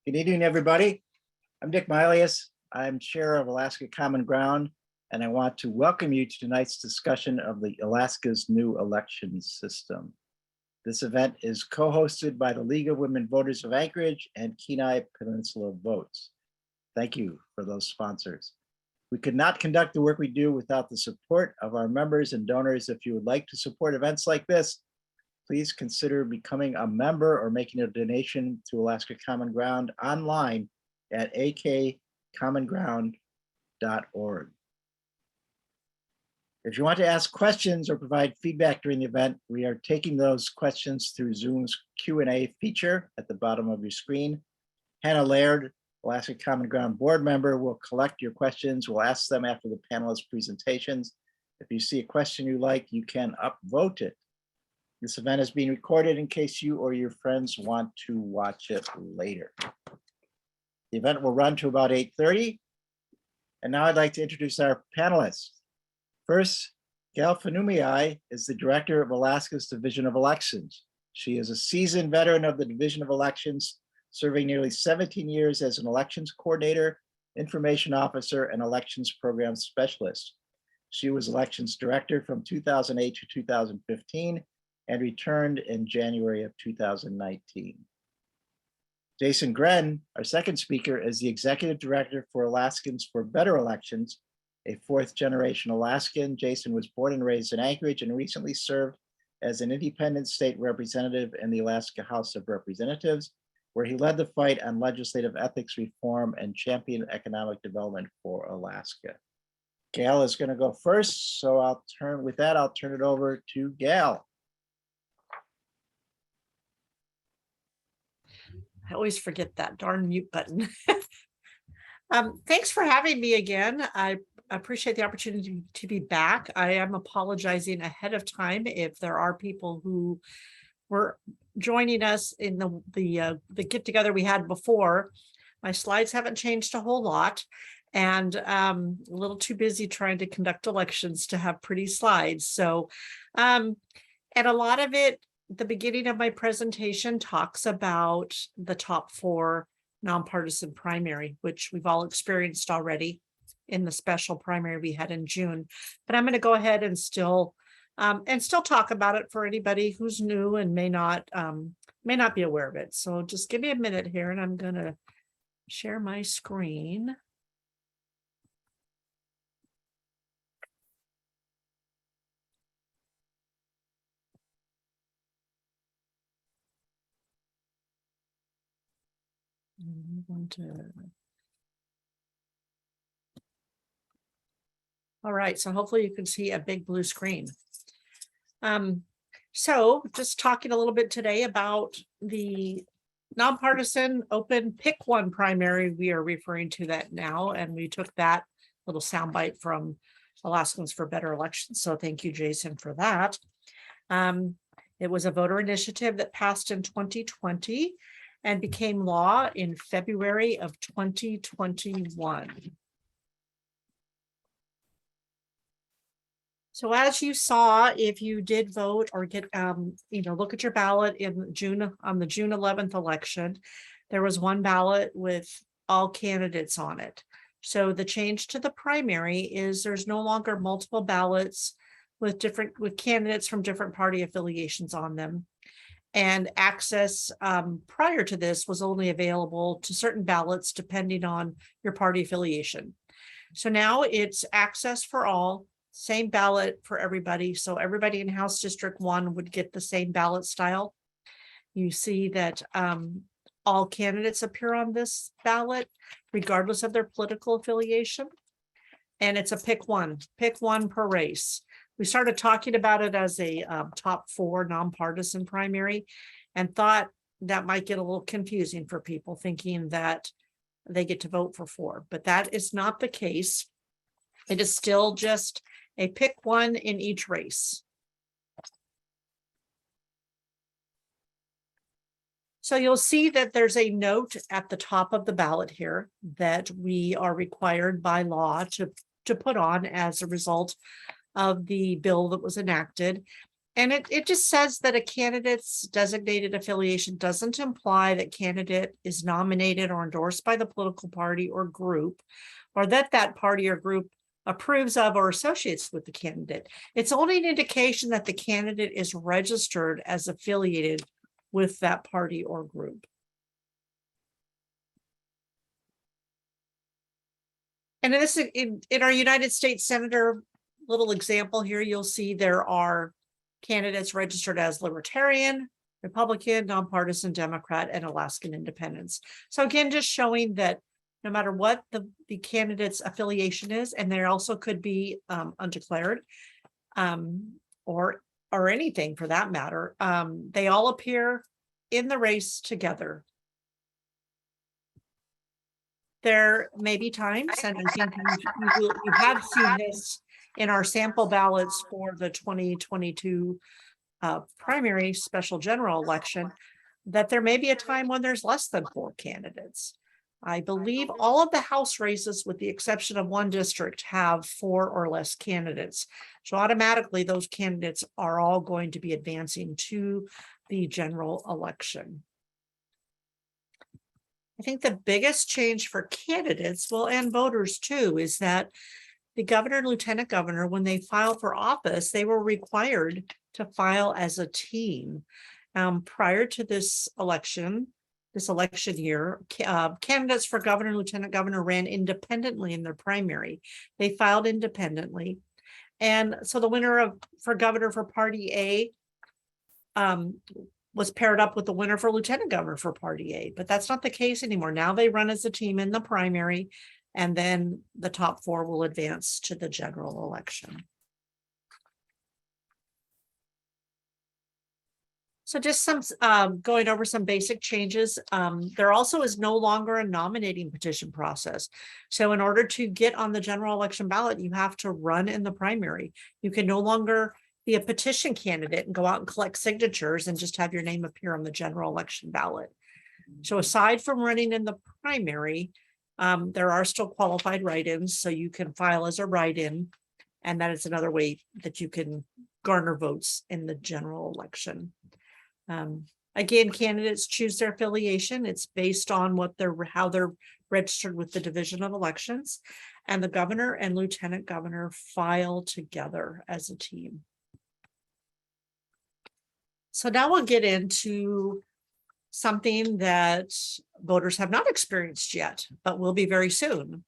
Good evening, everybody. I'm Dick Milius. I'm Chair of Alaska Common Ground, and I want to welcome you to tonight's discussion of the Alaska's new election system. This event is co-hosted by the League of Women Voters of Anchorage and Kenai Peninsula Votes. Thank you for those sponsors. We could not conduct the work we do without the support of our members and donors. If you would like to support events like this, please consider becoming a member or making a donation to Alaska Common Ground online at akcommonground.org. If you want to ask questions or provide feedback during the event, we are taking those questions through Zoom's Q&A feature at the bottom of your screen. Hannah Laird, Alaska Common Ground board member, will collect your questions. We'll ask them after the panelists' presentations. If you see a question you like, you can upvote it. This event is being recorded in case you or your friends want to watch it later. The event will run to about 8:30. And now I'd like to introduce our panelists. First, Gail Fanumiai is the Director of Alaska's Division of Elections. She is a seasoned veteran of the Division of Elections, serving nearly 17 years as an elections coordinator, information officer, and elections program specialist. She was elections director from 2008 to 2015 and returned in January of 2019. Jason Gren, our second speaker, is the Executive Director for Alaskans for Better Elections, a fourth-generation Alaskan. Jason was born and raised in Anchorage and recently served as an independent state representative in the Alaska House of Representatives, where he led the fight on legislative ethics reform and championed economic development for Alaska. Gail is going to go first, so I'll turn it over to Gail. I always forget that darn mute button. Thanks for having me again. I appreciate the opportunity to be back. I am apologizing ahead of time if there are people who were joining us in the get together we had before. My slides haven't changed a whole lot, and a little too busy trying to conduct elections to have pretty slides. So, and a lot of it, the beginning of my presentation talks about the top 4 nonpartisan primary, which we've all experienced already in the special primary we had in June. But I'm going to go ahead and still talk about it for anybody who's new and may not be aware of it. So just give me a minute here, and I'm going to share my screen. All right, so hopefully you can see a big blue screen. So just talking a little bit today about the nonpartisan open pick one primary. We are referring to that now, and we took that little soundbite from Alaskans for Better Elections. So thank you, Jason, for that. It was a voter initiative that passed in 2020 and became law in February of 2021. So as you saw, if you did vote or get, look at your ballot in June, on the June 11th election, there was one ballot with all candidates on it. So the change to the primary is there's no longer multiple ballots with candidates from different party affiliations on them. And access prior to this was only available to certain ballots depending on your party affiliation. So now it's access for all, same ballot for everybody. So everybody in House District 1 would get the same ballot style. You see that all candidates appear on this ballot, regardless of their political affiliation. And it's a pick one per race. We started talking about it as a top 4 nonpartisan primary and thought that might get a little confusing for people thinking that they get to vote for 4, but that is not the case. It is still just a pick one in each race. So you'll see that there's a note at the top of the ballot here that we are required by law to put on as a result of the bill that was enacted. And it just says that a candidate's designated affiliation doesn't imply that candidate is nominated or endorsed by the political party or group, or that that party or group approves of or associates with the candidate. It's only an indication that the candidate is registered as affiliated with that party or group. And in our United States Senator little example here, you'll see there are candidates registered as Libertarian, Republican, Nonpartisan, Democrat, and Alaskan Independents. So again, just showing that no matter what the candidate's affiliation is, and there also could be undeclared, or anything for that matter, they all appear in the race together. There may be times, and I think you have seen this in our sample ballots for the 2022 primary special general election, that there may be a time when there's less than 4 candidates. I believe all of the House races, with the exception of one district, have 4 or less candidates. So automatically those candidates are all going to be advancing to the general election. I think the biggest change for candidates, well, and voters too, is that the governor and lieutenant governor, when they file for office, they were required to file as a team. Prior to this election year, candidates for governor and lieutenant governor ran independently in their primary. They filed independently. And so the winner for governor for party A was paired up with the winner for lieutenant governor for party A, but that's not the case anymore. Now they run as a team in the primary, and then the top 4 will advance to the general election. So just some going over some basic changes. There also is no longer a nominating petition process. So in order to get on the general election ballot, you have to run in the primary. You can no longer be a petition candidate and go out and collect signatures and just have your name appear on the general election ballot. So aside from running in the primary, there are still qualified write-ins, so you can file as a write-in, and that is another way that you can garner votes in the general election. Again, candidates choose their affiliation. It's based on how they're registered with the Division of Elections, and the governor and lieutenant governor file together as a team. So now we'll get into something that voters have not experienced yet, but will be very soon.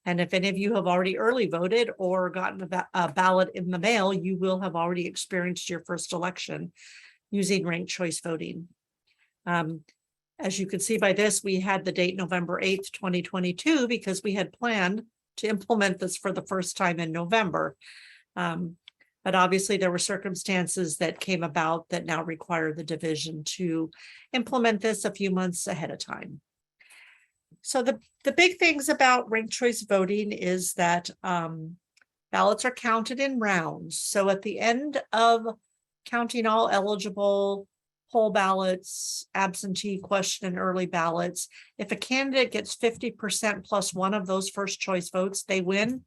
And if any of you have already early voted or gotten a ballot in the mail, you will have already experienced your first election using ranked choice voting. As you can see by this, we had the date November 8th, 2022, because we had planned to implement this for the first time in November. But obviously there were circumstances that came about that now require the division to implement this a few months ahead of time. So the big things about ranked choice voting is that ballots are counted in rounds. So at the end of counting all eligible poll ballots, absentee, question, and early ballots, if a candidate gets 50% plus one of those first choice votes, they win.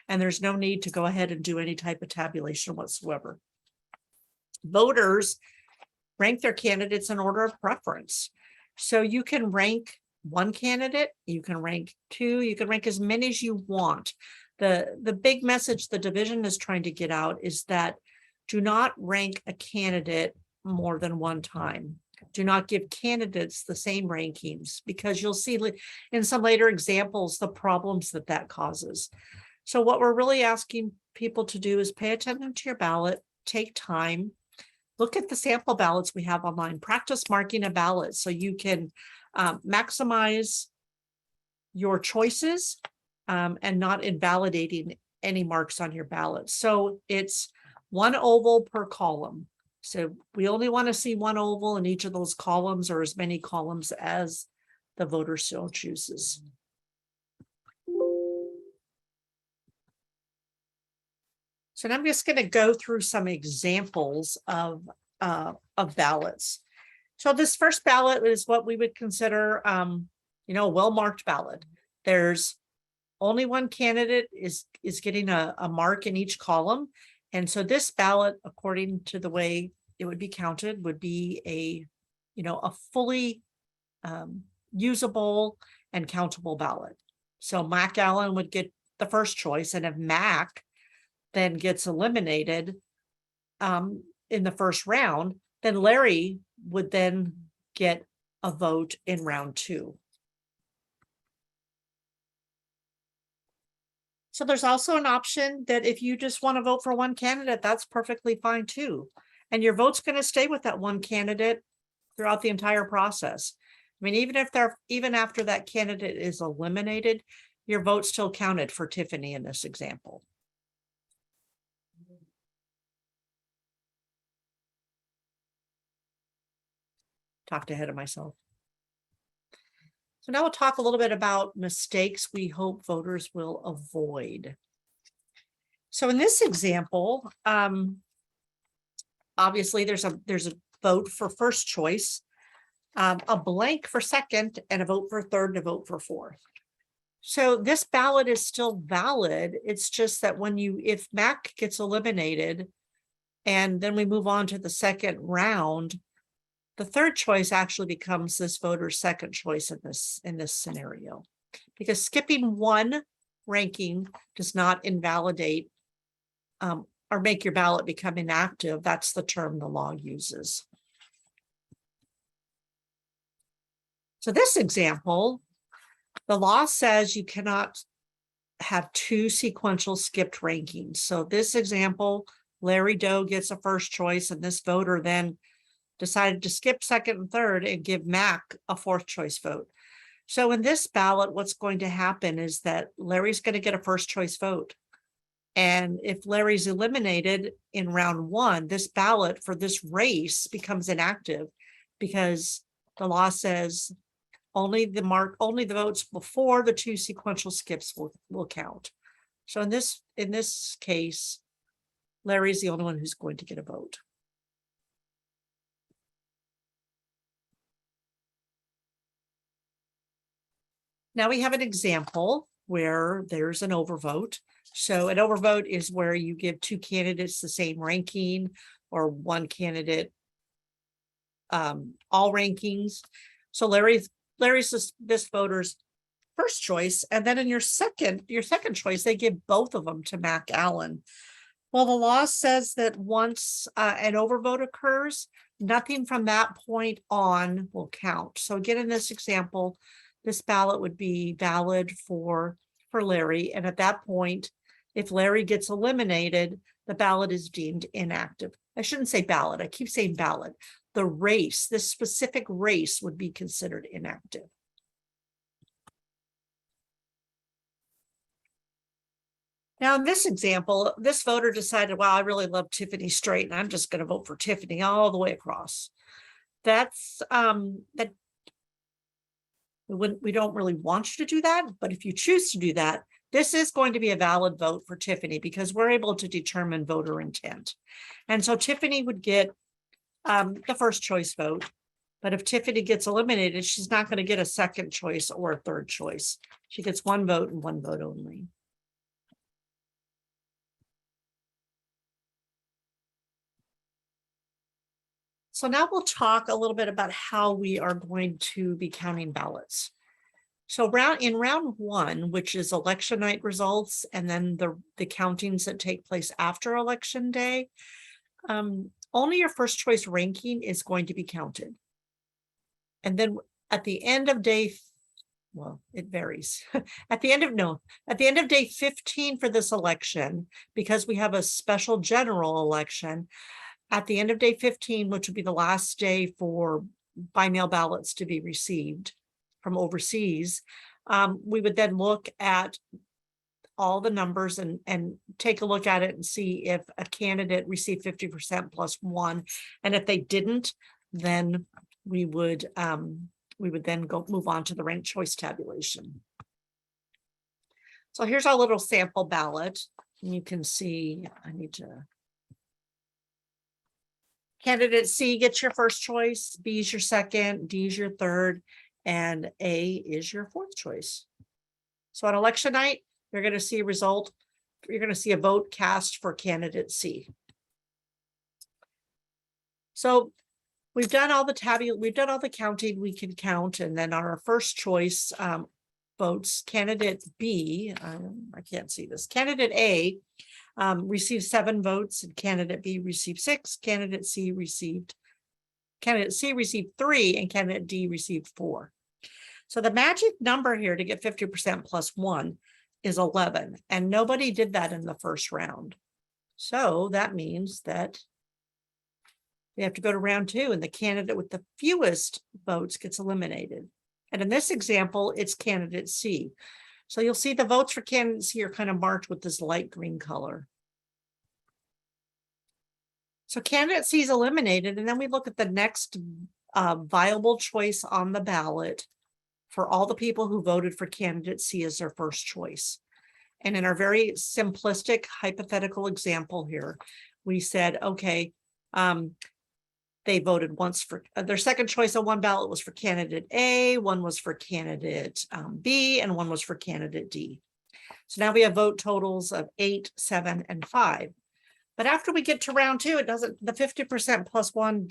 And there's no need to go ahead and do any type of tabulation whatsoever. Voters rank their candidates in order of preference. So you can rank one candidate, you can rank 2, you can rank as many as you want. The big message the division is trying to get out is that do not rank a candidate more than one time. Do not give candidates the same rankings, because you'll see in some later examples the problems that causes. So what we're really asking people to do is pay attention to your ballot, take time, look at the sample ballots we have online, practice marking a ballot so you can maximize your choices and not invalidating any marks on your ballot. So it's 1 oval per column. So we only want to see 1 oval in each of those columns, or as many columns as the voter still chooses. So now I'm just going to go through some examples of ballots. So this first ballot is what we would consider, a well-marked ballot. There's only one candidate is getting a mark in each column, And so this ballot, according to the way it would be counted, would be a fully usable and countable ballot. So Mac Allen would get the first choice, and if Mac then gets eliminated in the first round, then Larry would then get a vote in round 2. So there's also an option that if you just want to vote for one candidate, that's perfectly fine too. And your vote's going to stay with that one candidate throughout the entire process. I mean, even after that candidate is eliminated, your vote still counted for Tiffany in this example. Talked ahead of myself. So now we'll talk a little bit about mistakes we hope voters will avoid. So in this example, obviously there's a vote for first choice, a blank for second, and a vote for third, and a vote for fourth. So this ballot is still valid. It's just that if Mac gets eliminated and then we move on to the second round, the third choice actually becomes this voter's second choice in this scenario, because skipping one ranking does not invalidate or make your ballot become inactive. That's the term the law uses. So this example, the law says you cannot have 2 sequential skipped rankings. So this example, Larry Doe gets a first choice, and this voter then decided to skip second and third and give Mac a fourth choice vote. So in this ballot, what's going to happen is that Larry's going to get a first choice vote. And if Larry's eliminated in round 1, this ballot for this race becomes inactive, because the law says only the votes before the 2 sequential skips will count. So in this case, Larry's the only one who's going to get a vote. Now we have an example where there's an overvote. So an overvote is where you give 2 candidates the same ranking, or one candidate all rankings. So Larry's this voter's first choice, and then in your second choice, they give both of them to Mac Allen. Well, the law says that once an overvote occurs, nothing from that point on will count. So again, in this example, this ballot would be valid for Larry. And at that point, if Larry gets eliminated, the ballot is deemed inactive. I shouldn't say ballot. I keep saying ballot. The race, this specific race, would be considered inactive. Now, in this example, this voter decided, wow, I really love Tiffany Straight, and I'm just going to vote for Tiffany all the way across. We don't really want you to do that, but if you choose to do that, this is going to be a valid vote for Tiffany, because we're able to determine voter intent. And so Tiffany would get the first choice vote, but if Tiffany gets eliminated, she's not going to get a second choice or a third choice. She gets one vote and one vote only. So now we'll talk a little bit about how we are going to be counting ballots. So in round 1, which is election night results, and then the countings that take place after election day, only your first choice ranking is going to be counted. And then at the end of day, well, it varies. At the end of day 15 for this election, because we have a special general election, at the end of day 15, which would be the last day for by mail ballots to be received from overseas, we would then look at all the numbers and take a look at it and see if a candidate received 50% plus 1. And if they didn't, then we would then move on to the ranked choice tabulation. So here's our little sample ballot. And you can see, Candidate C gets your first choice, B is your second, D is your third, and A is your fourth choice. So on election night, you're going to see a result you're going to see a vote cast for candidate C. So we've done all the counting we can count, and then on our first choice votes, candidate B, I can't see this, candidate A received 7 votes, and candidate B received 6, candidate C received 3, and candidate D received 4. So the magic number here to get 50% plus 1 is 11, and nobody did that in the first round. So that means that we have to go to round 2, and the candidate with the fewest votes gets eliminated. And in this example, it's candidate C. So you'll see the votes for candidate C are kind of marked with this light green color. So candidate C is eliminated, and then we look at the next viable choice on the ballot for all the people who voted for candidate C as their first choice. And in our very simplistic hypothetical example here, we said, okay, they voted once for their second choice on one ballot was for candidate A, one was for candidate B, and one was for candidate D. So now we have vote totals of 8, 7, and 5. But after we get to round 2, the 50% plus 1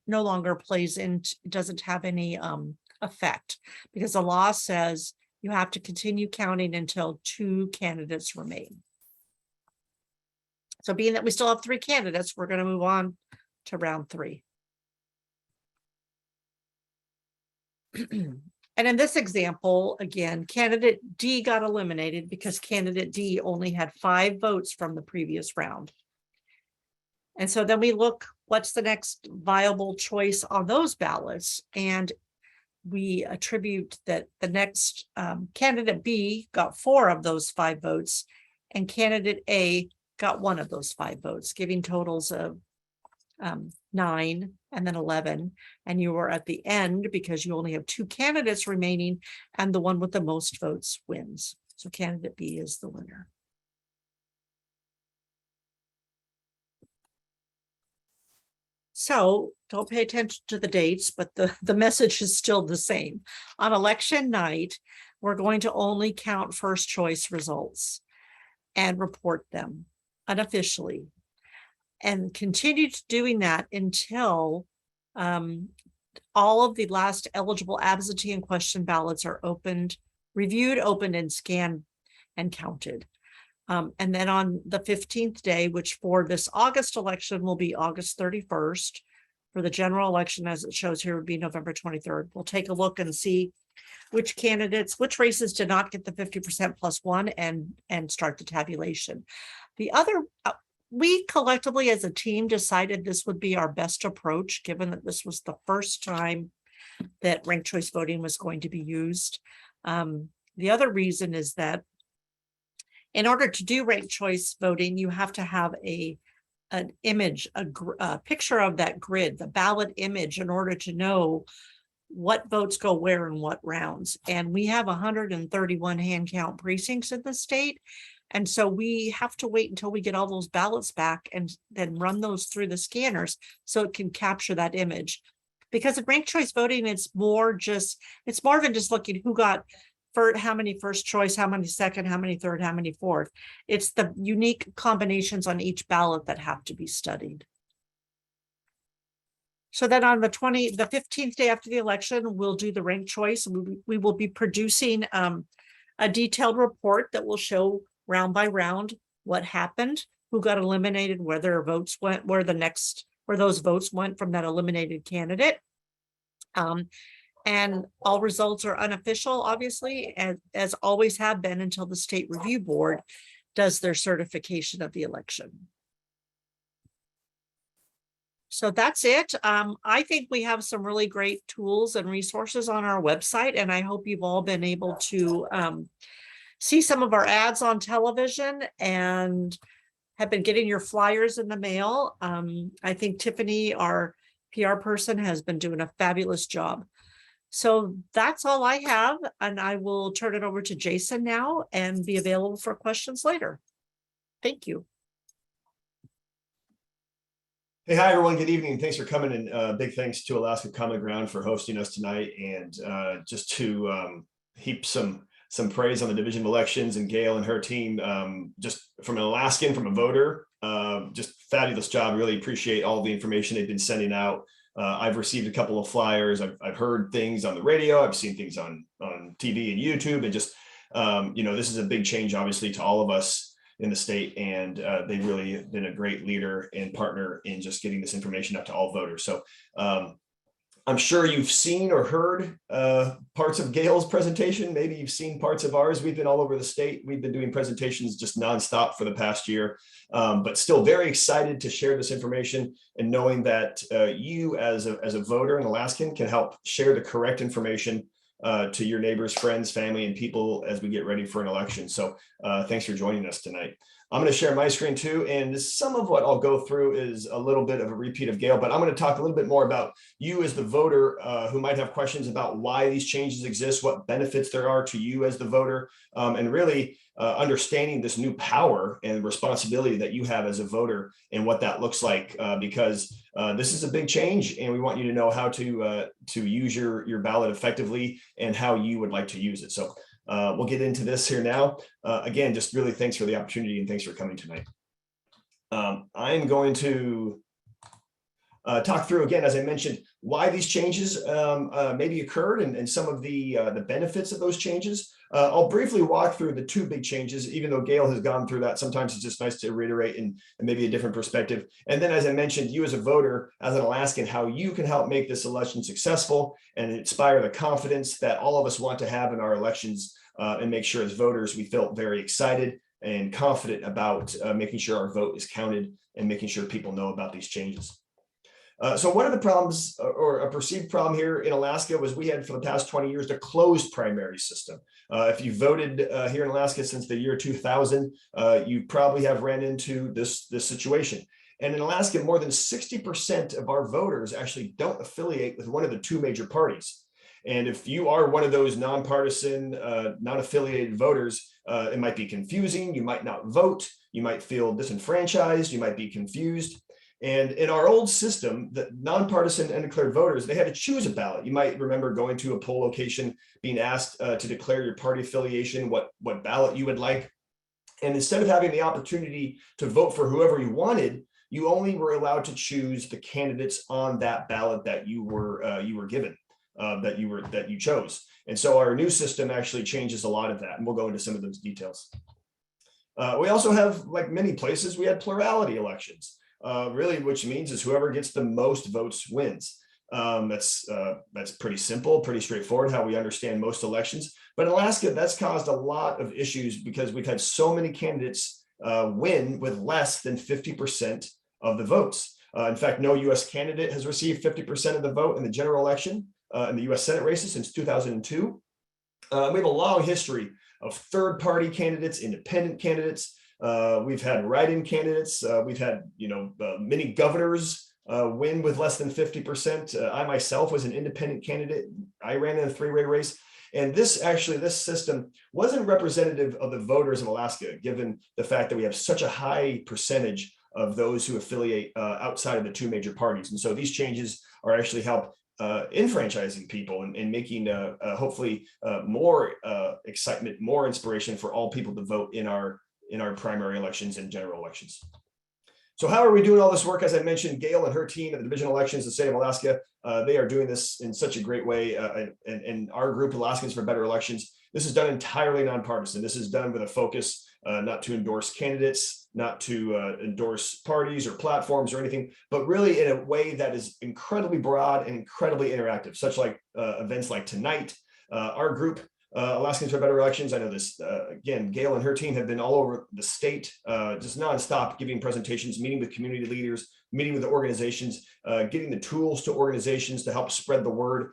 no longer plays in, doesn't have any effect, because the law says you have to continue counting until 2 candidates remain. So being that we still have 3 candidates, we're going to move on to round 3. And in this example, again, candidate D got eliminated because candidate D only had 5 votes from the previous round. And so then we look, what's the next viable choice on those ballots? And we attribute that the next candidate B got 4 of those 5 votes, and candidate A got 1 of those 5 votes, giving totals of 9 and then 11. And you are at the end because you only have 2 candidates remaining, and the one with the most votes wins. So candidate B is the winner. So don't pay attention to the dates, but the message is still the same. On election night, we're going to only count first choice results and report them unofficially, and continue doing that until all of the last eligible absentee and question ballots are reviewed, opened, and scanned and counted. And then on the 15th day, which for this August election will be August 31st, for the general election, as it shows here, would be November 23rd. We'll take a look and see which races did not get the 50% plus 1 and start the tabulation. We collectively as a team decided this would be our best approach, given that this was the first time that ranked choice voting was going to be used. The other reason is that in order to do ranked choice voting, you have to have an image, a picture of that grid, the ballot image, in order to know what votes go where in what rounds. And we have 131 hand count precincts in the state. And so we have to wait until we get all those ballots back and then run those through the scanners so it can capture that image. Because in ranked choice voting, it's more than just looking who got for how many first choice, how many second, how many third, how many fourth. It's the unique combinations on each ballot that have to be studied. So then on the 15th day after the election, we'll do the ranked choice. We will be producing a detailed report that will show round by round what happened, who got eliminated, where their votes went, where those votes went from that eliminated candidate. And all results are unofficial, obviously, as always have been until the State Review Board does their certification of the election. So that's it. I think we have some really great tools and resources on our website, and I hope you've all been able to see some of our ads on television and have been getting your flyers in the mail. I think Tiffany, our PR person, has been doing a fabulous job. So that's all I have, and I will turn it over to Jason now and be available for questions later. Thank you. Hey, hi, everyone. Good evening. Thanks for coming, and big thanks to Alaska Common Ground for hosting us tonight, and just to heap some some praise on the Division of Elections and Gail and her team. Just from an Alaskan, from a voter, just fabulous job. Really appreciate all the information they've been sending out. I've received a couple of flyers. I've heard things on the radio. I've seen things on TV and YouTube, and just, this is a big change, obviously, to all of us in the state. And they've really been a great leader and partner in just getting this information out to all voters. So I'm sure you've seen or heard parts of Gail's presentation. Maybe you've seen parts of ours. We've been all over the state. We've been doing presentations just nonstop for the past year, but still very excited to share this information, and knowing that you as a voter in Alaskan can help share the correct information to your neighbors, friends, family, and people as we get ready for an election. So thanks for joining us tonight. I'm going to share my screen too, and some of what I'll go through is a little bit of a repeat of Gail, but I'm going to talk a little bit more about you as the voter who might have questions about why these changes exist, what benefits there are to you as the voter, and really understanding this new power and responsibility that you have as a voter and what that looks like, because this is a big change, and we want you to know how to use your ballot effectively and how you would like to use it. So we'll get into this here now. Again, just really thanks for the opportunity and thanks for coming tonight. I'm going to talk through, again, as I mentioned, why these changes maybe occurred and some of the benefits of those changes. I'll briefly walk through the two big changes, even though Gail has gone through that. Sometimes it's just nice to reiterate and maybe a different perspective. And then, as I mentioned, you as a voter, as an Alaskan, how you can help make this election successful and inspire the confidence that all of us want to have in our elections, and make sure as voters we feel very excited and confident about making sure our vote is counted and making sure people know about these changes. So one of the problems, or a perceived problem here in Alaska, was we had for the past 20 years a closed primary system. If you voted here in Alaska since the year 2000, you probably have ran into this situation. And in Alaska, more than 60% of our voters actually don't affiliate with one of the two major parties. And if you are one of those nonpartisan, non-affiliated voters, it might be confusing. You might not vote. You might feel disenfranchised. You might be confused. And in our old system, the nonpartisan undeclared voters, they had to choose a ballot. You might remember going to a poll location, being asked to declare your party affiliation, what ballot you would like. And instead of having the opportunity to vote for whoever you wanted, you only were allowed to choose the candidates on that ballot that you were given, that you chose. And so our new system actually changes a lot of that, and we'll go into some of those details. We also have, like many places, we had plurality elections. Really, which means is whoever gets the most votes wins. That's pretty simple, pretty straightforward, how we understand most elections. But in Alaska, that's caused a lot of issues because we've had so many candidates win with less than 50% of the votes. In fact, no U.S. candidate has received 50% of the vote in the general election in the U.S. Senate races since 2002. We have a long history of third-party candidates, independent candidates. We've had write-in candidates. We've had, many governors win with less than 50%. I myself was an independent candidate. I ran in a three-way race. And this system wasn't representative of the voters of Alaska, given the fact that we have such a high percentage of those who affiliate outside of the two major parties. And so these changes are actually help enfranchising people and making hopefully more excitement, more inspiration for all people to vote in our primary elections and general elections. So how are we doing all this work? As I mentioned, Gail and her team at the Division of Elections, the state of Alaska, they are doing this in such a great way. And our group, Alaskans for Better Elections, this is done entirely nonpartisan. This is done with a focus not to endorse candidates, not to endorse parties or platforms or anything, but really in a way that is incredibly broad and incredibly interactive, such like events like tonight. Our group, Alaskans for Better Elections, I know this, again, Gail and her team have been all over the state, just nonstop giving presentations, meeting with community leaders, meeting with the organizations, getting the tools to organizations to help spread the word.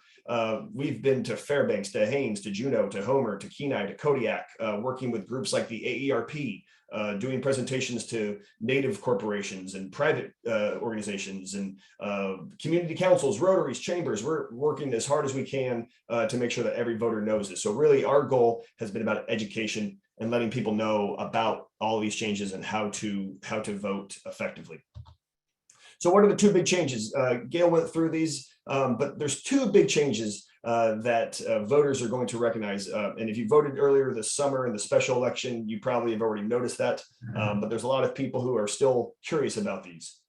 We've been to Fairbanks, to Haines, to Juneau, to Homer, to Kenai, to Kodiak, working with groups like the AERP, doing presentations to native corporations and private organizations and community councils, rotaries, chambers. We're working as hard as we can to make sure that every voter knows this. So really our goal has been about education and letting people know about all these changes and how to vote effectively. So what are the two big changes? Gail went through these, but there's two big changes that voters are going to recognize. And if you voted earlier this summer in the special election, you probably have already noticed that. But there's a lot of people who are still curious about these.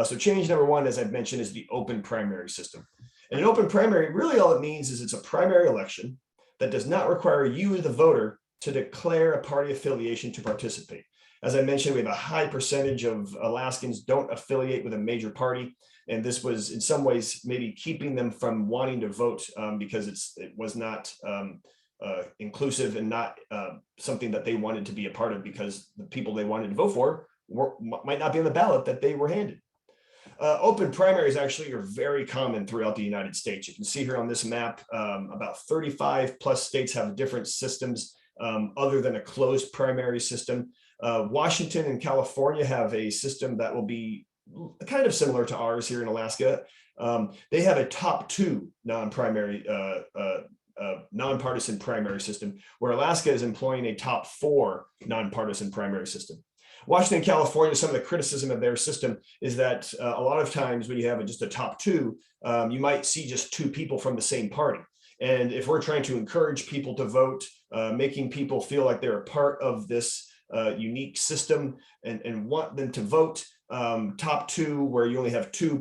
So change number one, as I've mentioned, is the open primary system. And an open primary, really all it means is it's a primary election that does not require you, the voter, to declare a party affiliation to participate. As I mentioned, we have a high percentage of Alaskans don't affiliate with a major party. And this was in some ways maybe keeping them from wanting to vote because it was not inclusive and not something that they wanted to be a part of, because the people they wanted to vote for might not be on the ballot that they were handed. Open primaries actually are very common throughout the United States. You can see here on this map, about 35 plus states have different systems other than a closed primary system. Washington and California have a system that will be kind of similar to ours here in Alaska. They have a top two nonpartisan primary system, where Alaska is employing a top four nonpartisan primary system. Washington and California, some of the criticism of their system is that a lot of times when you have just a top two, you might see just two people from the same party. And if we're trying to encourage people to vote, making people feel like they're a part of this unique system and want them to vote, top two, where you only have two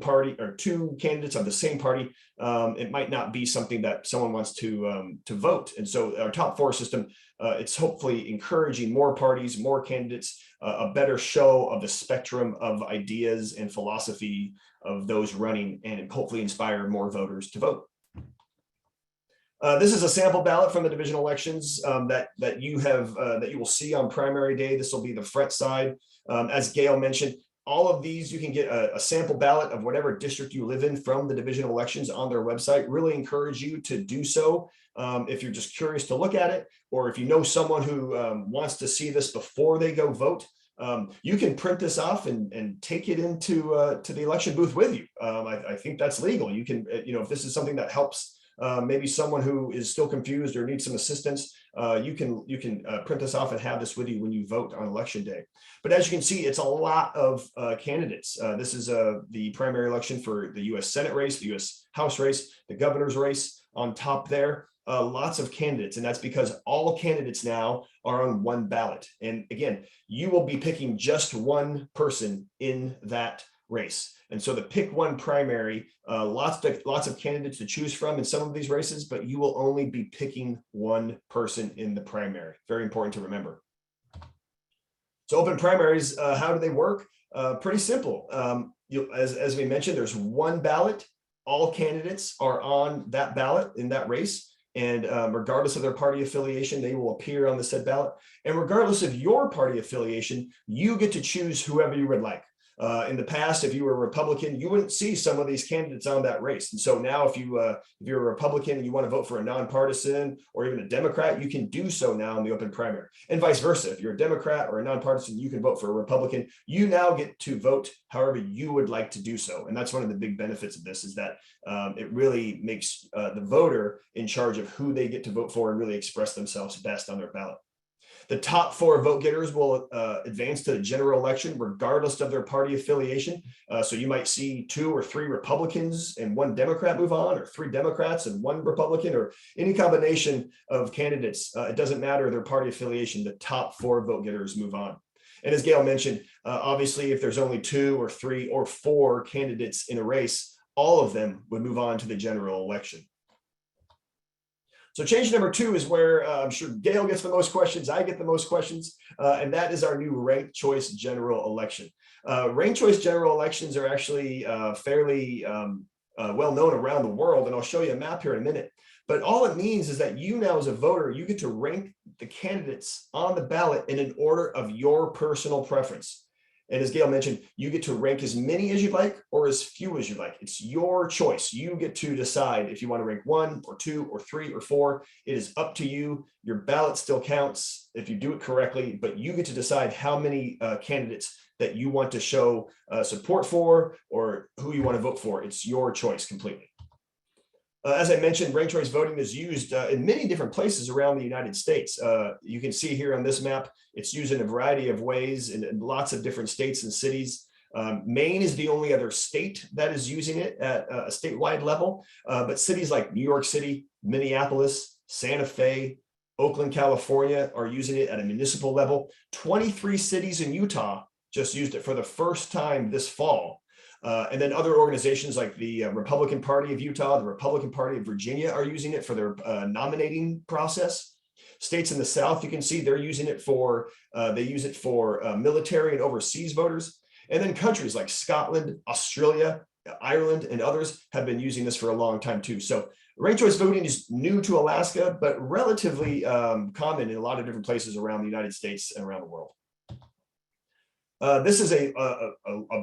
candidates of the same party, it might not be something that someone wants to vote. And so our top four system, it's hopefully encouraging more parties, more candidates, a better show of the spectrum of ideas and philosophy of those running, and hopefully inspire more voters to vote. This is a sample ballot from the divisional elections that you will see on primary day. This will be the front side. As Gail mentioned, all of these, you can get a sample ballot of whatever district you live in from the divisional elections on their website. Really encourage you to do so if you're just curious to look at it, or if you know someone who wants to see this before they go vote. You can print this off and take it into to the election booth with you. I think that's legal. You can, if this is something that helps maybe someone who is still confused or needs some assistance, you can print this off and have this with you when you vote on election day. But as you can see, it's a lot of candidates. This is the primary election for the U.S. Senate race, the U.S. House race, the governor's race on top there. Lots of candidates, and that's because all candidates now are on one ballot. And again, you will be picking just one person in that race. And so the pick one primary, lots of candidates to choose from in some of these races, but you will only be picking one person in the primary. Very important to remember. So open primaries, how do they work? Pretty simple. As we mentioned, there's one ballot. All candidates are on that ballot in that race. And regardless of their party affiliation, they will appear on the said ballot. And regardless of your party affiliation, you get to choose whoever you would like. In the past, if you were a Republican, you wouldn't see some of these candidates on that race. And so now if you're a Republican and you want to vote for a nonpartisan or even a Democrat, you can do so now in the open primary, and vice versa. If you're a Democrat or a nonpartisan, you can vote for a Republican. You now get to vote however you would like to do so. And that's one of the big benefits of this, is that it really makes the voter in charge of who they get to vote for and really express themselves best on their ballot. The top four vote getters will advance to the general election regardless of their party affiliation. So you might see 2 or 3 Republicans and 1 Democrat move on, or 3 Democrats and 1 Republican, or any combination of candidates. It doesn't matter their party affiliation. The top 4 vote getters move on. And as Gail mentioned, obviously, if there's only 2 or 3 or 4 candidates in a race, all of them would move on to the general election. So change number 2 is where I'm sure Gail gets the most questions, I get the most questions, and that is our new ranked choice general election. Ranked choice general elections are actually fairly well known around the world, and I'll show you a map here in a minute. But all it means is that you now, as a voter, you get to rank the candidates on the ballot in an order of your personal preference. And as Gail mentioned, you get to rank as many as you'd like or as few as you'd like. It's your choice. You get to decide if you want to rank 1 or 2 or 3 or 4. It is up to you. Your ballot still counts if you do it correctly, but you get to decide how many candidates that you want to show support for or who you want to vote for. It's your choice completely. As I mentioned, ranked choice voting is used in many different places around the United States. You can see here on this map, it's used in a variety of ways in lots of different states and cities. Maine is the only other state that is using it at a statewide level, but cities like New York City, Minneapolis, Santa Fe, Oakland, California are using it at a municipal level. 23 cities in Utah just used it for the first time this fall. And then other organizations like the Republican Party of Utah, the Republican Party of Virginia are using it for their nominating process. States in the South, you can see they're using it for, they use it for military and overseas voters. And then countries like Scotland, Australia, Ireland, and others have been using this for a long time too. So ranked choice voting is new to Alaska, but relatively common in a lot of different places around the United States and around the world. This is a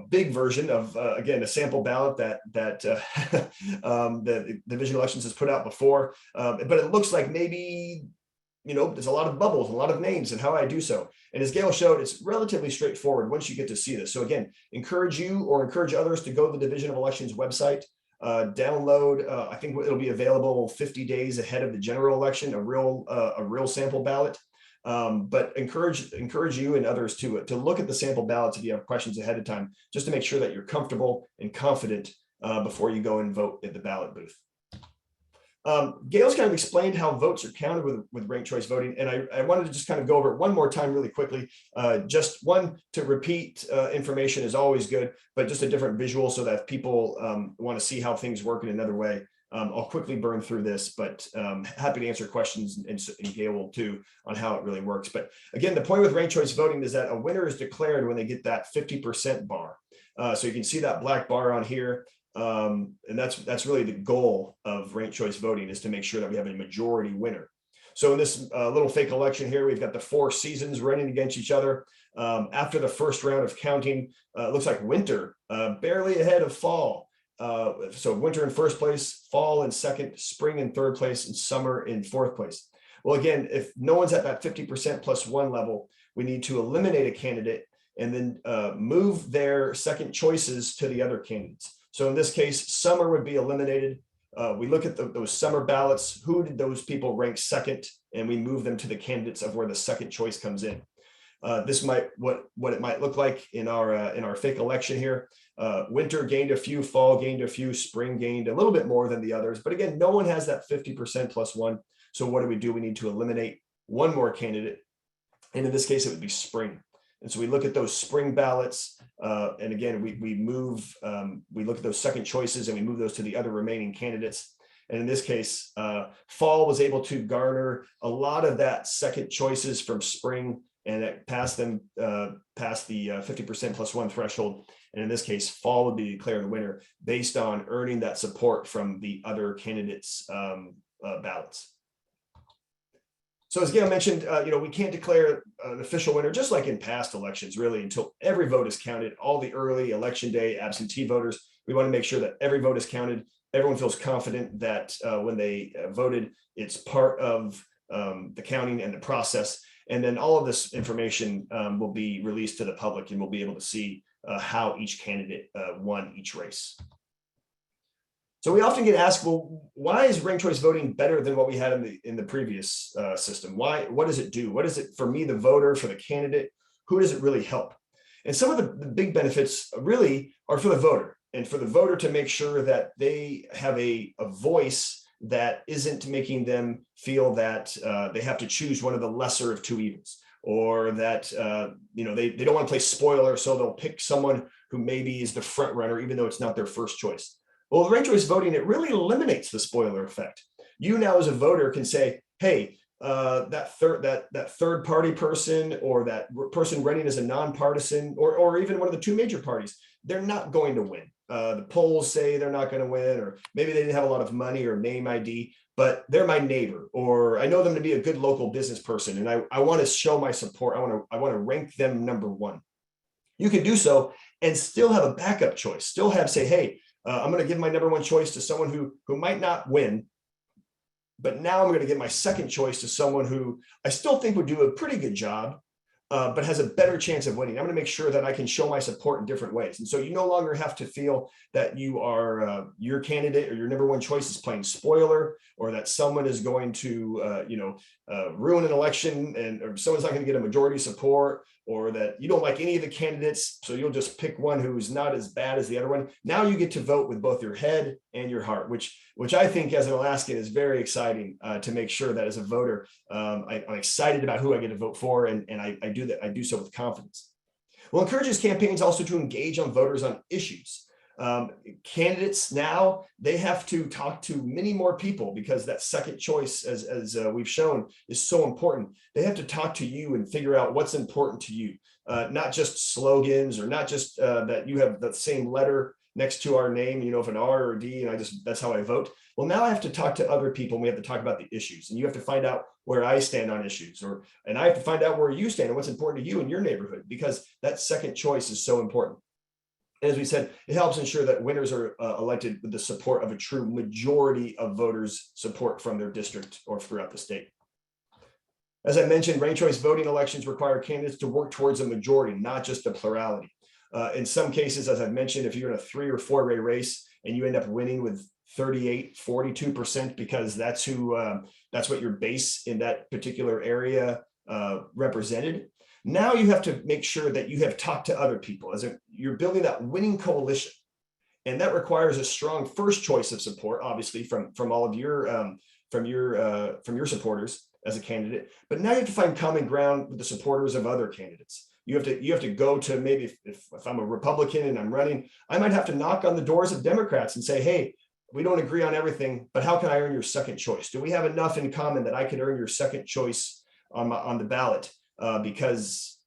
big version of, again, a sample ballot that the Division of Elections has put out before, but it looks like maybe, you know, there's a lot of bubbles, a lot of names, and how I do so. And as Gail showed, it's relatively straightforward once you get to see this. So again, encourage you or encourage others to go to the Division of Elections website, download. I think it'll be available 50 days ahead of the general election, a real sample ballot. But encourage you and others to look at the sample ballots if you have questions ahead of time, just to make sure that you're comfortable and confident before you go and vote at the ballot booth. Gail's kind of explained how votes are counted with ranked choice voting, and I wanted to just kind of go over it one more time really quickly. Just one, to repeat information is always good, but just a different visual so that if people want to see how things work in another way. I'll quickly burn through this, but happy to answer questions, and Gail will too, on how it really works. But again, the point with ranked choice voting is that a winner is declared when they get that 50% bar. So you can see that black bar on here. And that's really the goal of ranked choice voting, is to make sure that we have a majority winner. So in this little fake election here, we've got the 4 seasons running against each other. After the first round of counting, it looks like winter barely ahead of fall. So winter in first place, fall in second, spring in third place, and summer in fourth place. Well, again, if no one's at that 50% plus 1 level, we need to eliminate a candidate and then move their second choices to the other candidates. So in this case, summer would be eliminated. We look at those summer ballots. Who did those people rank second? And we move them to the candidates of where the second choice comes in. This might what it might look like in our fake election here. Winter gained a few, fall gained a few, spring gained a little bit more than the others. But again, no one has that 50% plus 1. So what do? We need to eliminate one more candidate. And in this case, it would be spring. And so we look at those spring ballots. And again, we look at those second choices and we move those to the other remaining candidates. And in this case, fall was able to garner a lot of that second choices from spring, and it passed them past the 50% plus 1 threshold. And in this case, fall would be declared the winner based on earning that support from the other candidates' ballots. So as Gail mentioned, we can't declare an official winner, just like in past elections, really, until every vote is counted. All the early election day absentee voters, we want to make sure that every vote is counted. Everyone feels confident that when they voted, it's part of the counting and the process. And then all of this information will be released to the public, and we'll be able to see how each candidate won each race. So we often get asked, well, why is ranked choice voting better than what we had in the previous system? What does it do? What is it for me, the voter, for the candidate? Who does it really help? And some of the big benefits really are for the voter, and for the voter to make sure that they have a voice that isn't making them feel that they have to choose one of the lesser of 2 evils, or that they don't want to play spoiler, so they'll pick someone who maybe is the front runner, even though it's not their first choice. Well, with ranked choice voting, it really eliminates the spoiler effect. You now as a voter can say, hey, that third party person, or that person running as a nonpartisan, or even one of the 2 major parties, they're not going to win. The polls say they're not going to win, or maybe they didn't have a lot of money or name ID, but they're my neighbor, or I know them to be a good local business person, and I want to show my support. I want to rank them number 1. You can do so and still have a backup choice. Still have, say, hey, I'm going to give my number 1 choice to someone who might not win, but now I'm going to give my second choice to someone who I still think would do a pretty good job, but has a better chance of winning. I'm going to make sure that I can show my support in different ways. And so you no longer have to feel that you are your candidate or your number one choice is playing spoiler, or that someone is going to ruin an election or someone's not going to get a majority support, or that you don't like any of the candidates, so you'll just pick one who's not as bad as the other one. Now you get to vote with both your head and your heart, which I think as an Alaskan is very exciting to make sure that as a voter, I'm excited about who I get to vote for, and I do so with confidence. Well, encourages campaigns also to engage on voters on issues. Candidates now, they have to talk to many more people, because that second choice, as we've shown, is so important. They have to talk to you and figure out what's important to you, not just slogans, or not just that you have the same letter next to our name, if an R or a D, and that's how I vote. Well, now I have to talk to other people, and we have to talk about the issues, and you have to find out where I stand on issues, and I have to find out where you stand and what's important to you in your neighborhood, because that second choice is so important. As we said, it helps ensure that winners are elected with the support of a true majority of voters' support from their district or throughout the state. As I mentioned, ranked choice voting elections require candidates to work towards a majority, not just a plurality. In some cases, as I've mentioned, if you're in a 3 or 4 way race and you end up winning with 38, 42%, because that's what your base in that particular area represented. Now you have to make sure that you have talked to other people, you're building that winning coalition. And that requires a strong first choice of support, obviously from all of your from your supporters as a candidate. But now you have to find common ground with the supporters of other candidates. You have to go to, maybe if I'm a Republican and I'm running, I might have to knock on the doors of Democrats and say, hey, we don't agree on everything, but how can I earn your second choice? Do we have enough in common that I could earn your second choice on the ballot? Because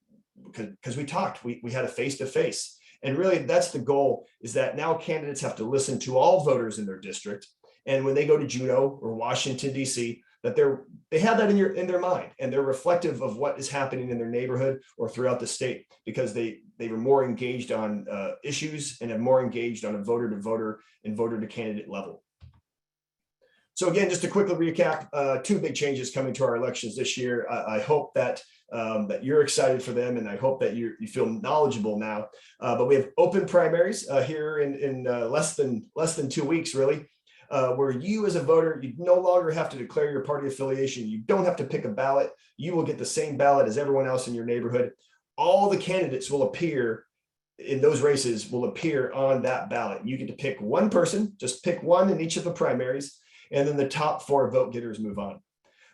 we talked, we had a face-to-face. And really that's the goal, is that now candidates have to listen to all voters in their district. And when they go to Juneau or Washington, D.C., that they have that in their mind, and they're reflective of what is happening in their neighborhood or throughout the state, because they were more engaged on issues and have more engaged on a voter to voter and voter to candidate level. So again, just to quickly recap, 2 big changes coming to our elections this year. I hope that you're excited for them, and I hope that you feel knowledgeable now. But we have open primaries here in less than 2 weeks, really, where you as a voter, you no longer have to declare your party affiliation. You don't have to pick a ballot. You will get the same ballot as everyone else in your neighborhood. All the candidates will appear in those races will appear on that ballot. You get to pick one person, just pick one in each of the primaries, and then the top 4 vote getters move on.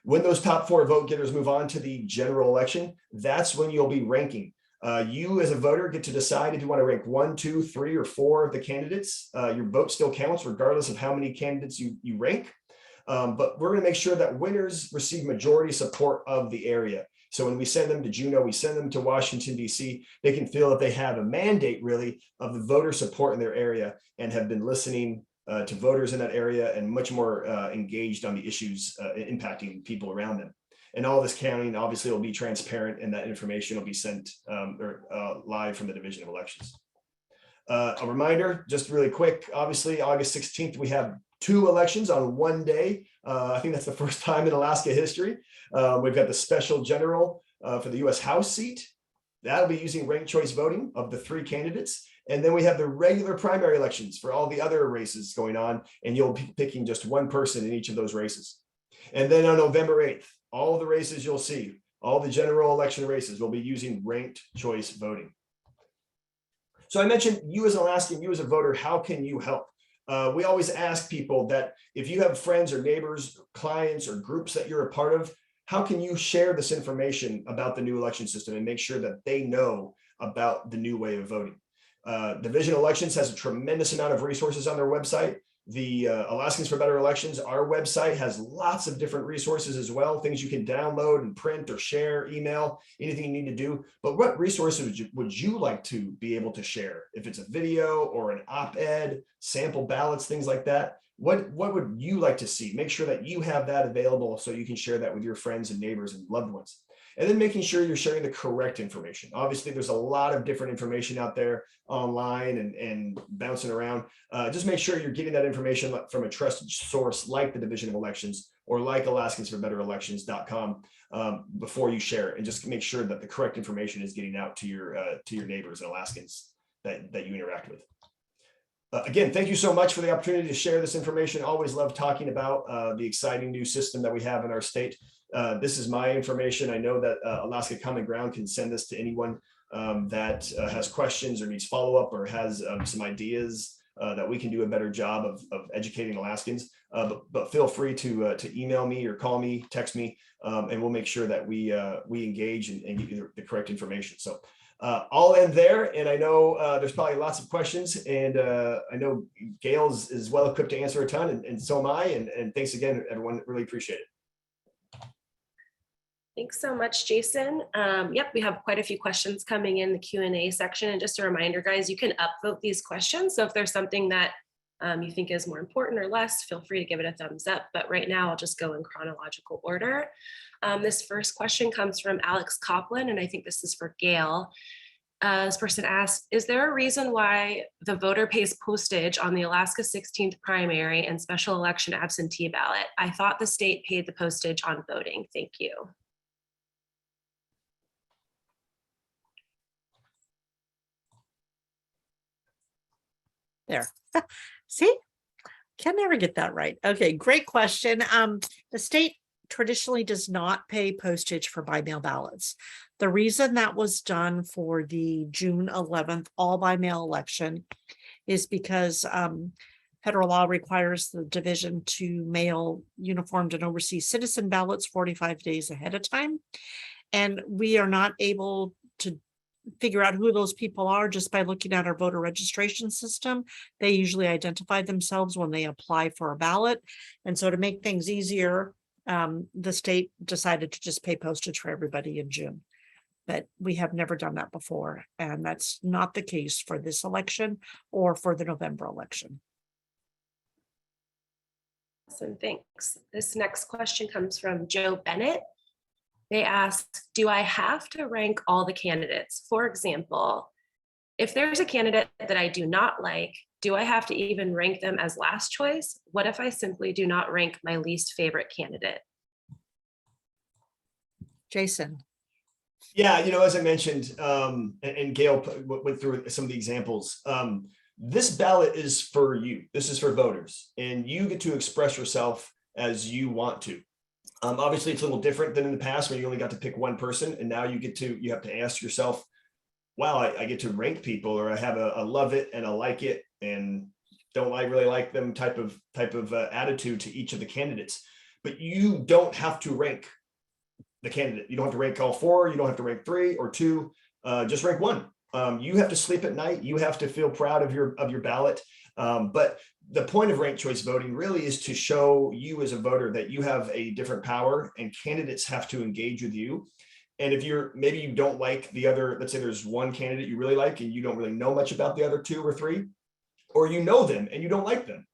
When those top 4 vote getters move on to the general election, that's when you'll be ranking. You as a voter get to decide if you want to rank 1, 2, 3, or 4 of the candidates. Your vote still counts regardless of how many candidates you rank. But we're going to make sure that winners receive majority support of the area. So when we send them to Juneau, we send them to Washington, D.C., they can feel that they have a mandate really of the voter support in their area, and have been listening to voters in that area, and much more engaged on the issues impacting people around them. And all this counting obviously will be transparent, and that information will be sent live from the Division of Elections. A reminder, just really quick, obviously August 16th, we have 2 elections on one day. I think that's the first time in Alaska history. We've got the special general for the U.S. House seat. That'll be using ranked choice voting of the 3 candidates. And then we have the regular primary elections for all the other races going on, and you'll be picking just one person in each of those races. And then on November 8th, all the races you'll see, all the general election races will be using ranked choice voting. So I mentioned you as an Alaskan, you as a voter, how can you help? We always ask people that if you have friends or neighbors, clients or groups that you're a part of, how can you share this information about the new election system and make sure that they know about the new way of voting? Division of Elections has a tremendous amount of resources on their website. The Alaskans for Better Elections, our website, has lots of different resources as well, things you can download and print or share, email, anything you need to do. But what resources would you like to be able to share? If it's a video or an op-ed, sample ballots, things like that, what would you like to see? Make sure that you have that available so you can share that with your friends and neighbors and loved ones. And then making sure you're sharing the correct information. Obviously, there's a lot of different information out there online and bouncing around. Just make sure you're getting that information from a trusted source like the Division of Elections or like AlaskansForBetterElections.com. before you share it, and just make sure that the correct information is getting out to your neighbors and Alaskans that you interact with. Again, thank you so much for the opportunity to share this information. Always love talking about the exciting new system that we have in our state. This is my information. I know that Alaska Common Ground can send this to anyone that has questions or needs follow-up or has some ideas that we can do a better job of educating Alaskans. But feel free to email me or call me, text me, and we'll make sure that we engage and get you the correct information. So I'll end there, and I know there's probably lots of questions, and I know Gail is well equipped to answer a ton, and so am I. And thanks again, everyone. Really appreciate it. Thanks so much, Jason. Yep, we have quite a few questions coming in the Q&A section. And just a reminder, guys, you can upvote these questions. So if there's something that you think is more important or less, feel free to give it a thumbs up. But right now, I'll just go in chronological order. This first question comes from Alex Copland, and I think this is for Gail. This person asks, is there a reason why the voter pays postage on the Alaska 16th primary and special election absentee ballot? I thought the state paid the postage on voting. Thank you. There. See, can never get that right. Okay, great question. The state traditionally does not pay postage for by mail ballots. The reason that was done for the June 11th all by mail election is because federal law requires the division to mail uniformed and overseas citizen ballots 45 days ahead of time. And we are not able to figure out who those people are just by looking at our voter registration system. They usually identify themselves when they apply for a ballot. And so to make things easier, the state decided to just pay postage for everybody in June. But we have never done that before. And that's not the case for this election or for the November election. Awesome, thanks. This next question comes from Joe Bennett. They ask, do I have to rank all the candidates? For example, if there's a candidate that I do not like, do I have to even rank them as last choice? What if I simply do not rank my least favorite candidate? Jason. Yeah, as I mentioned, and Gail went through some of the examples. This ballot is for you. This is for voters, and you get to express yourself as you want to. Obviously, it's a little different than in the past where you only got to pick one person, and now you have to ask yourself, wow, I get to rank people, or I have a love it and a like it and don't I really like them type of attitude to each of the candidates. But you don't have to rank the candidate. You don't have to rank all four. You don't have to rank 3 or 2. Just rank 1. You have to sleep at night. You have to feel proud of your ballot. But the point of ranked choice voting really is to show you as a voter that you have a different power, and candidates have to engage with you. And if maybe you don't like the other, let's say there's one candidate you really like and you don't really know much about the other 2 or 3, or you know them and you don't like them.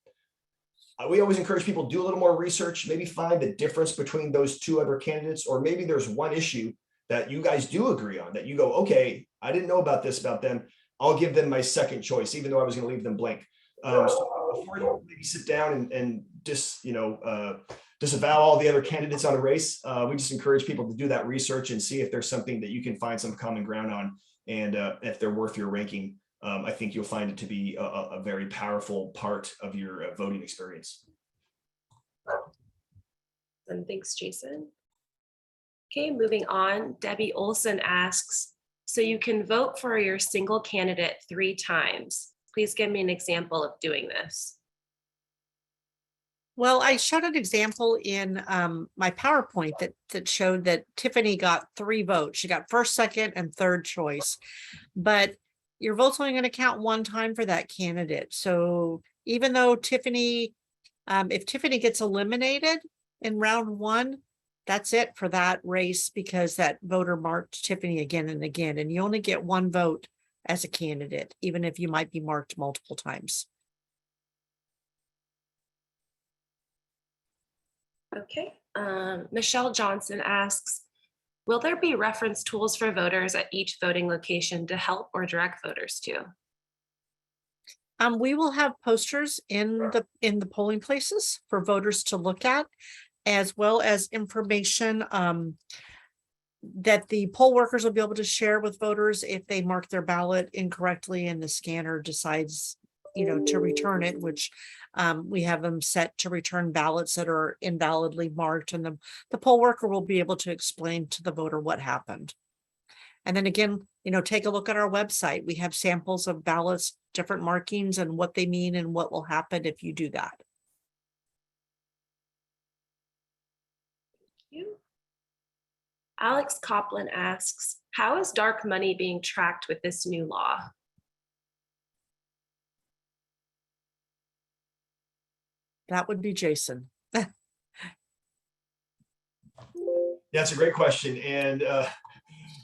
We always encourage people to do a little more research, maybe find the difference between those 2 other candidates, or maybe there's one issue that you guys do agree on that you go, okay, I didn't know about this about them. I'll give them my second choice, even though I was going to leave them blank. So before you maybe sit down and just, disavow all the other candidates on a race, we just encourage people to do that research and see if there's something that you can find some common ground on. And if they're worth your ranking, I think you'll find it to be a very powerful part of your voting experience. And thanks, Jason. Okay, moving on. Debbie Olson asks, so you can vote for your single candidate 3 times. Please give me an example of doing this. Well, I showed an example in my PowerPoint that showed that Tiffany got 3 votes. She got first, second, and third choice. But your vote's only going to count 1 time for that candidate. So even though Tiffany, if Tiffany gets eliminated in round 1, that's it for that race, because that voter marked Tiffany again and again. And you only get 1 vote as a candidate, even if you might be marked multiple times. Okay. Michelle Johnson asks, will there be reference tools for voters at each voting location to help or direct voters to? We will have posters in the polling places for voters to look at, as well as information that the poll workers will be able to share with voters if they mark their ballot incorrectly and the scanner decides, to return it, which we have them set to return ballots that are invalidly marked, and the poll worker will be able to explain to the voter what happened. And then again, take a look at our website. We have samples of ballots, different markings and what they mean and what will happen if you do that. You. Alex Copland asks, how is dark money being tracked with this new law? That would be Jason. Yeah, it's a great question. And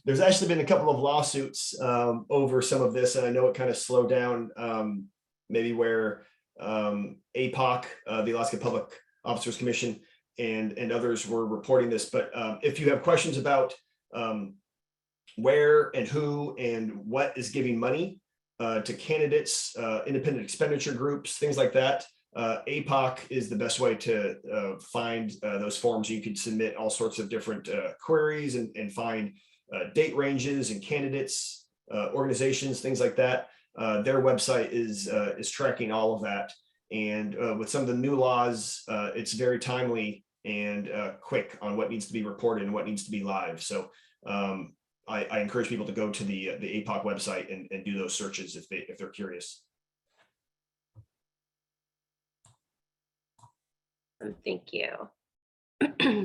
there's actually been a couple of lawsuits over some of this, and I know it kind of slowed down maybe where APOC, the Alaska Public Officers Commission, and others were reporting this. But if you have questions about where and who and what is giving money to candidates, independent expenditure groups, things like that, APOC is the best way to find those forms. You can submit all sorts of different queries and find date ranges and candidates, organizations, things like that. Their website is tracking all of that. And with some of the new laws, it's very timely and quick on what needs to be reported and what needs to be live. So I encourage people to go to the APOC website and do those searches if they're curious. Thank you.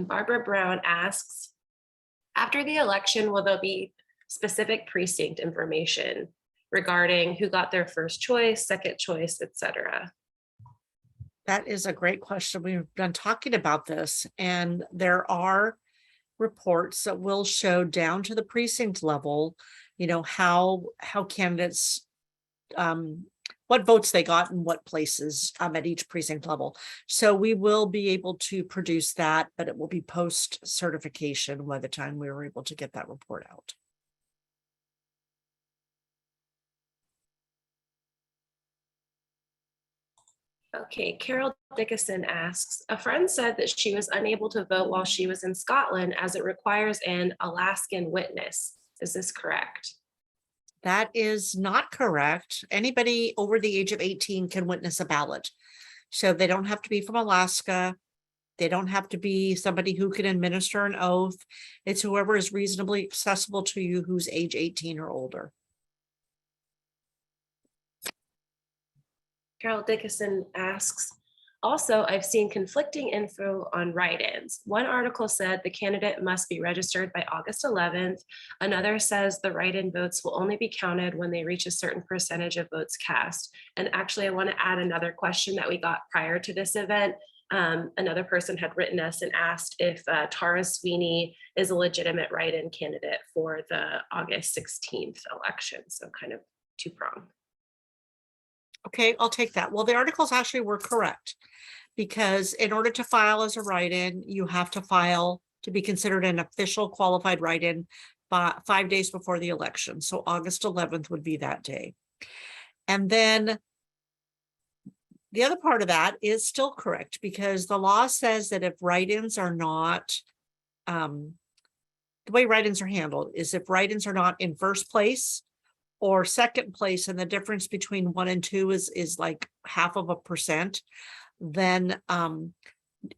Barbara Brown asks, after the election, will there be specific precinct information regarding who got their first choice, second choice, etc.? That is a great question. We've been talking about this, and there are reports that will show down to the precinct level, how candidates, what votes they got in what places at each precinct level. So we will be able to produce that, but it will be post certification by the time we were able to get that report out. Okay, Carol Dickinson asks, a friend said that she was unable to vote while she was in Scotland as it requires an Alaskan witness. Is this correct? That is not correct. Anybody over the age of 18 can witness a ballot. So they don't have to be from Alaska. They don't have to be somebody who can administer an oath. It's whoever is reasonably accessible to you who's age 18 or older. Carol Dickinson asks, also, I've seen conflicting info on write-ins. One article said the candidate must be registered by August 11th. Another says the write-in votes will only be counted when they reach a certain percentage of votes cast. And actually, I want to add another question that we got prior to this event. Another person had written us and asked if Tara Sweeney is a legitimate write-in candidate for the August 16th election. So kind of two-pronged. Okay, I'll take that. Well, the articles actually were correct, because in order to file as a write-in, you have to file to be considered an official qualified write-in by 5 days before the election. So August 11th would be that day. And then the other part of that is still correct, because the law says that if write-ins are not, the way write-ins are handled is if write-ins are not in first place or second place, and the difference between 1 and 2 is like 0.5%, then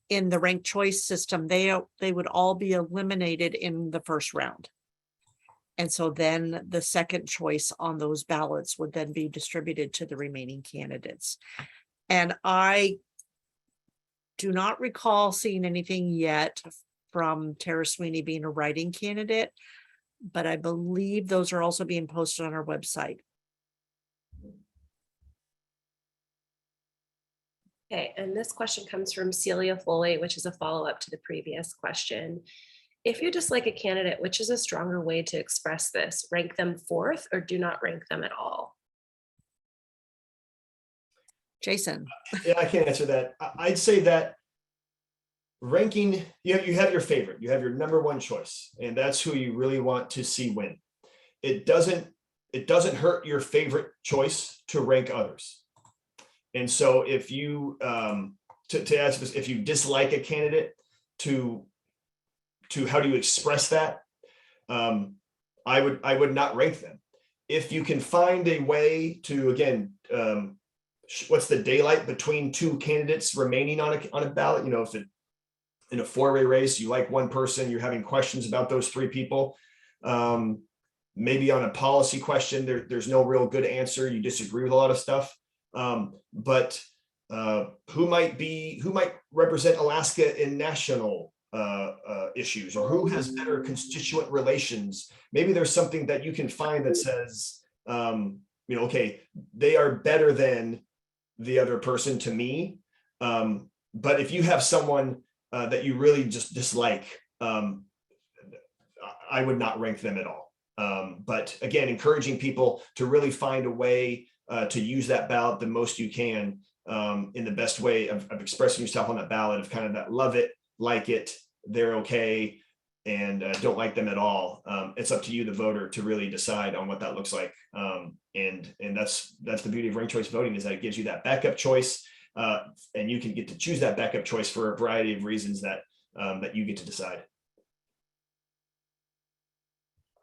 in the ranked choice system, they would all be eliminated in the first round. And so then the second choice on those ballots would then be distributed to the remaining candidates. And I do not recall seeing anything yet from Tara Sweeney being a write-in candidate, but I believe those are also being posted on our website. Okay, and this question comes from Celia Foley, which is a follow-up to the previous question. If you dislike a candidate, which is a stronger way to express this? Rank them fourth or do not rank them at all? Jason. Yeah, I can't answer that. I'd say that ranking, you have your favorite, you have your number one choice, and that's who you really want to see win. It doesn't hurt your favorite choice to rank others. And so if you to ask if you dislike a candidate, to how do you express that? I would not rank them. If you can find a way to, again, what's the daylight between two candidates remaining on a ballot? You know, if it in a four-way race, you like one person, you're having questions about those three people. Maybe on a policy question, there's no real good answer. You disagree with a lot of stuff. But who might represent Alaska in national issues, or who has better constituent relations? Maybe there's something that you can find that says, you know, okay, they are better than the other person to me. But if you have someone that you really just dislike, I would not rank them at all. But again, encouraging people to really find a way to use that ballot the most you can, in the best way of expressing yourself on that ballot, of kind of that love it, like it, they're okay, and don't like them at all. It's up to you, the voter, to really decide on what that looks like. And that's the beauty of ranked choice voting, is that it gives you that backup choice, and you can get to choose that backup choice for a variety of reasons that you get to decide.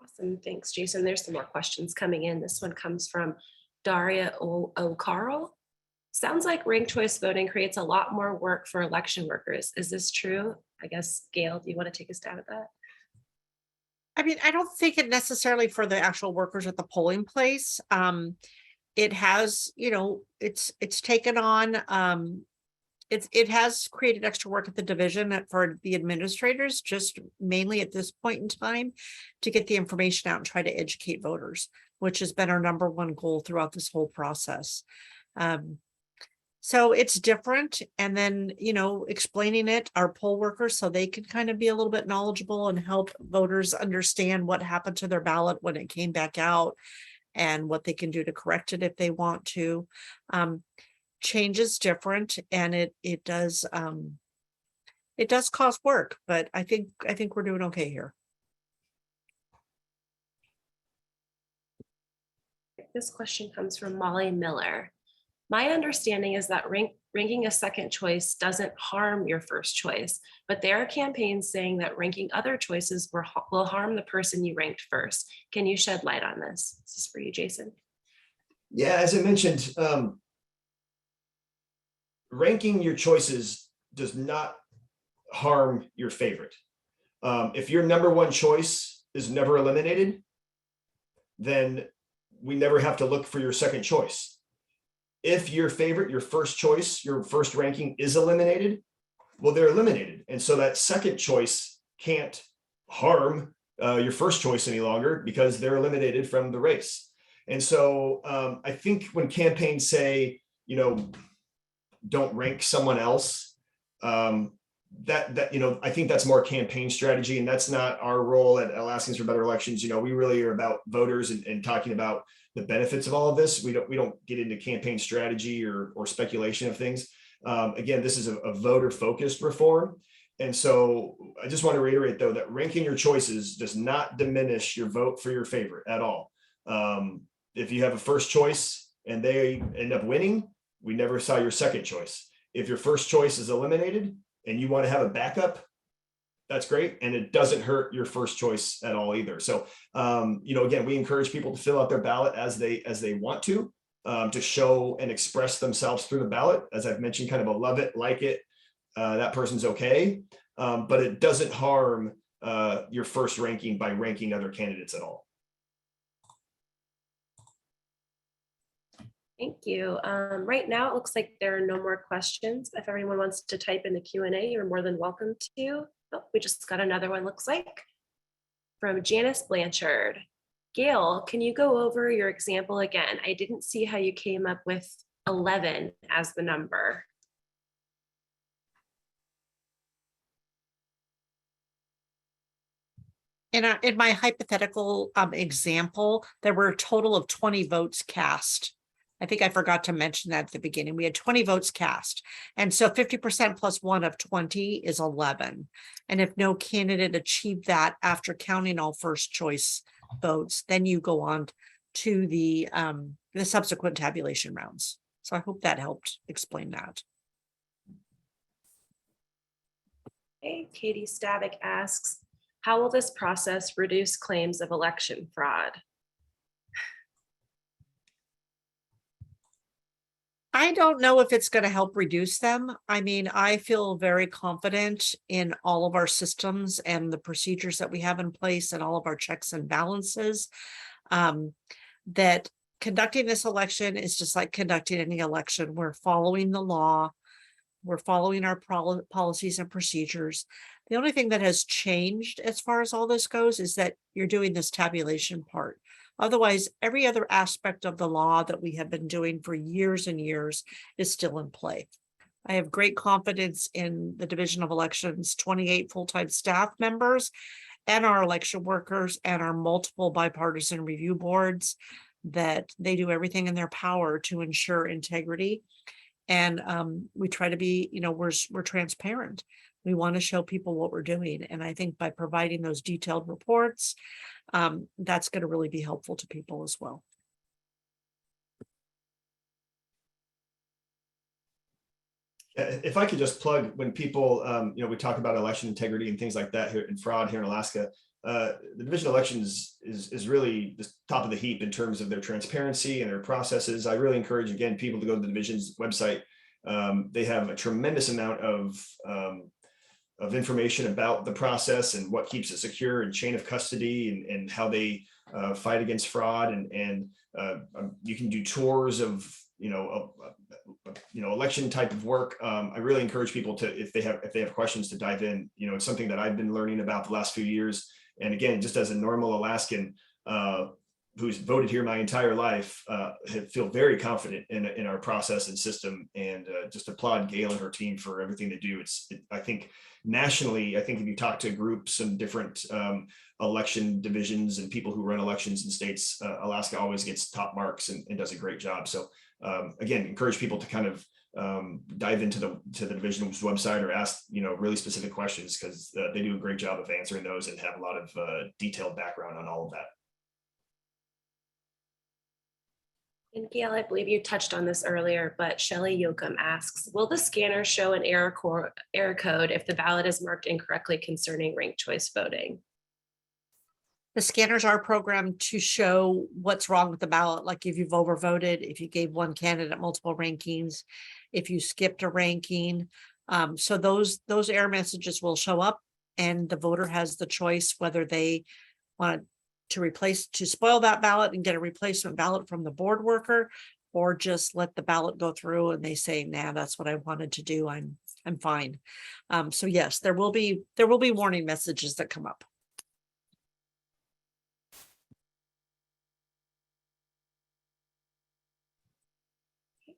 Awesome. Thanks, Jason. There's some more questions coming in. This one comes from Daria O'Carroll. Sounds like ranked choice voting creates a lot more work for election workers. Is this true? I guess, Gail, do you want to take a stab at that? I mean, I don't think it necessarily for the actual workers at the polling place. It has, you know, it's taken on, it has created extra work at the division for the administrators, just mainly at this point in time, to get the information out and try to educate voters, which has been our number one goal throughout this whole process. So it's different. And then, you know, explaining it, our poll workers, so they can kind of be a little bit knowledgeable and help voters understand what happened to their ballot when it came back out, and what they can do to correct it if they want to. Change is different, and it does cost work, but I think we're doing okay here. This question comes from Molly Miller. My understanding is that ranking a second choice doesn't harm your first choice, but there are campaigns saying that ranking other choices will harm the person you ranked first. Can you shed light on this? This is for you, Jason. Yeah, as I mentioned, ranking your choices does not harm your favorite. If your number one choice is never eliminated, then we never have to look for your second choice. If your favorite, your first choice, your first ranking is eliminated, well, they're eliminated. And so that second choice can't harm your first choice any longer, because they're eliminated from the race. And so I think when campaigns say, you know, don't rank someone else, that you know, I think that's more campaign strategy, and that's not our role at Alaskans for Better Elections. You know, we really are about voters and talking about the benefits of all of this. We don't get into campaign strategy or speculation of things. Again, this is a voter focused reform. And so I just want to reiterate, though, that ranking your choices does not diminish your vote for your favorite at all. If you have a first choice and they end up winning, we never saw your second choice. If your first choice is eliminated and you want to have a backup, that's great. And it doesn't hurt your first choice at all either. So, you know, again, we encourage people to fill out their ballot as they want to show and express themselves through the ballot. As I've mentioned, kind of a love it, like it, that person's okay. But it doesn't harm your first ranking by ranking other candidates at all. Thank you. Right now, it looks like there are no more questions. If everyone wants to type in the Q&A, you're more than welcome to. Oh, we just got another one, looks like, from Janice Blanchard. Gail, can you go over your example again? I didn't see how you came up with 11 as the number. In my hypothetical example, there were a total of 20 votes cast. I think I forgot to mention that at the beginning. We had 20 votes cast. And so 50% plus 1 of 20 is 11. And if no candidate achieved that after counting all first choice votes, then you go on to the subsequent tabulation rounds. So I hope that helped explain that. Okay, Katie Stavick asks, How will this process reduce claims of election fraud? I don't know if it's going to help reduce them. I mean, I feel very confident in all of our systems and the procedures that we have in place and all of our checks and balances. That conducting this election is just like conducting any election. We're following the law. We're following our policies and procedures. The only thing that has changed as far as all this goes is that you're doing this tabulation part. Otherwise, every other aspect of the law that we have been doing for years and years is still in play. I have great confidence in the Division of Elections, 28 full-time staff members, and our election workers and our multiple bipartisan review boards, that they do everything in their power to ensure integrity. And we try to be, we're transparent. We want to show people what we're doing. And I think by providing those detailed reports, that's going to really be helpful to people as well. If I could just plug, when people, we talk about election integrity and things like that here and fraud here in Alaska, the Division of Elections is really the top of the heap in terms of their transparency and their processes. I really encourage, again, people to go to the division's website. They have a tremendous amount of information about the process and what keeps it secure and chain of custody and how they fight against fraud. And you can do tours of, election type of work. I really encourage people to, if they have questions, to dive in. It's something that I've been learning about the last few years. And again, just as a normal Alaskan who's voted here my entire life, feel very confident in our process and system, and just applaud Gail and her team for everything they do. I think nationally, if you talk to groups and different election divisions and people who run elections in states, Alaska always gets top marks and does a great job. So again, encourage people to kind of dive into the division's website or ask really specific questions, because they do a great job of answering those and have a lot of detailed background on all of that. And Gail, I believe you touched on this earlier, but Shelley Yoakum asks, will the scanner show an error code if the ballot is marked incorrectly concerning ranked choice voting? The scanners are programmed to show what's wrong with the ballot, like if you've overvoted, if you gave one candidate multiple rankings, if you skipped a ranking. So those error messages will show up, and the voter has the choice whether they want to spoil that ballot and get a replacement ballot from the board worker, or just let the ballot go through and they say, nah, that's what I wanted to do. I'm fine. So yes, there will be warning messages that come up.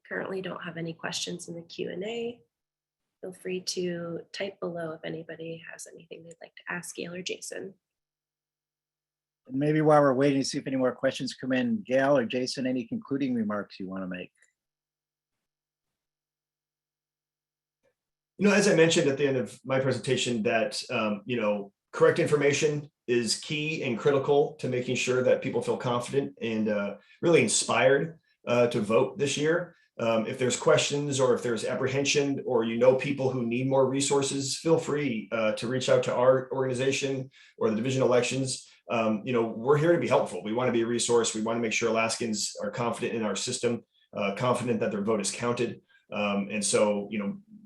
Currently don't have any questions in the Q&A. Feel free to type below if anybody has anything they'd like to ask Gail or Jason. And maybe while we're waiting to see if any more questions come in, Gail or Jason, any concluding remarks you want to make? As I mentioned at the end of my presentation, that correct information is key and critical to making sure that people feel confident and really inspired to vote this year. If there's questions or if there's apprehension, or people who need more resources, feel free to reach out to our organization or the Division of Elections. We're here to be helpful. We want to be a resource. We want to make sure Alaskans are confident in our system, confident that their vote is counted. And so,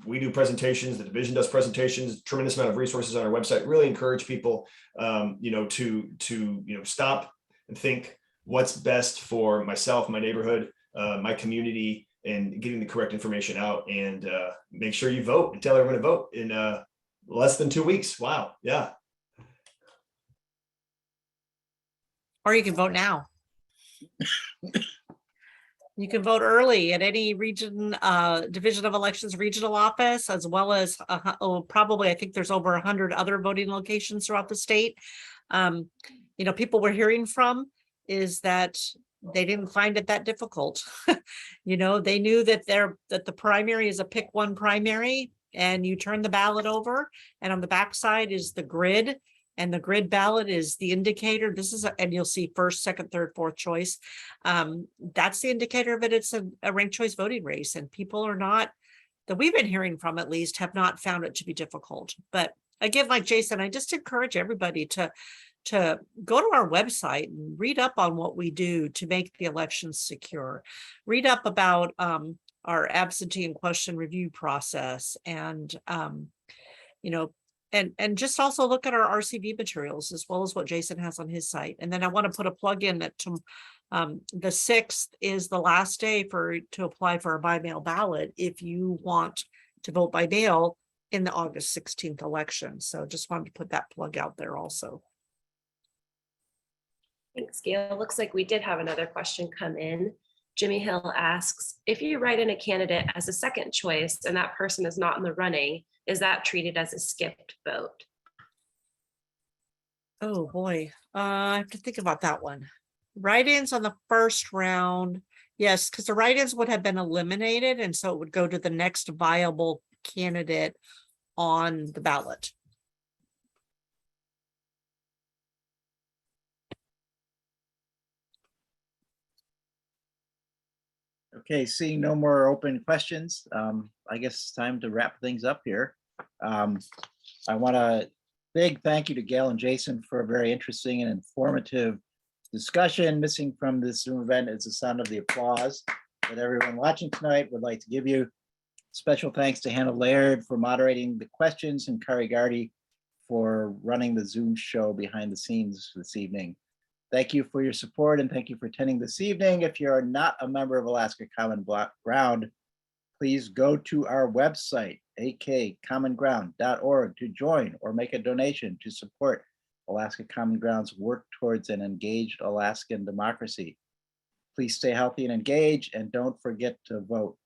we do presentations, the division does presentations, tremendous amount of resources on our website. Really encourage people, to stop and think what's best for myself, my neighborhood, my community, and getting the correct information out, and make sure you vote and tell everyone to vote in less than 2 weeks. Wow. Yeah. Or you can vote now. You can vote early at any region, Division of Elections regional office, as well as probably, I think there's over 100 other voting locations throughout the state. People we're hearing from is that they didn't find it that difficult. They knew that the primary is a pick one primary, and you turn the ballot over, and on the backside is the grid. And the grid ballot is the indicator. And you'll see first, second, third, fourth choice. That's the indicator of it. It's a ranked choice voting race, and people are not, that we've been hearing from at least, have not found it to be difficult. But again, like Jason, I just encourage everybody to go to our website and read up on what we do to make the elections secure. Read up about our absentee and question review process, and you know, and just also look at our RCV materials as well as what Jason has on his site. And then I want to put a plug in that the 6th is the last day to apply for a by mail ballot if you want to vote by mail in the August 16th election. So just wanted to put that plug out there also. Thanks, Gail. Looks like we did have another question come in. Jimmy Hill asks, if you write in a candidate as a second choice and that person is not in the running, is that treated as a skipped vote? Oh boy, I have to think about that one. Write-ins on the first round, yes, because the write-ins would have been eliminated, and so it would go to the next viable candidate on the ballot. Okay, seeing no more open questions, I guess it's time to wrap things up here. I want to big thank you to Gail and Jason for a very interesting and informative discussion. Missing from this Zoom event is the sound of the applause that everyone watching tonight would like to give you. Special thanks to Hannah Laird for moderating the questions and Kari Gardy for running the Zoom show behind the scenes this evening. Thank you for your support and thank you for attending this evening. If you are not a member of Alaska Common Ground, please go to our website, akcommonground.org, to join or make a donation to support Alaska Common Ground's work towards an engaged Alaskan democracy. Please stay healthy and engaged, and don't forget to vote.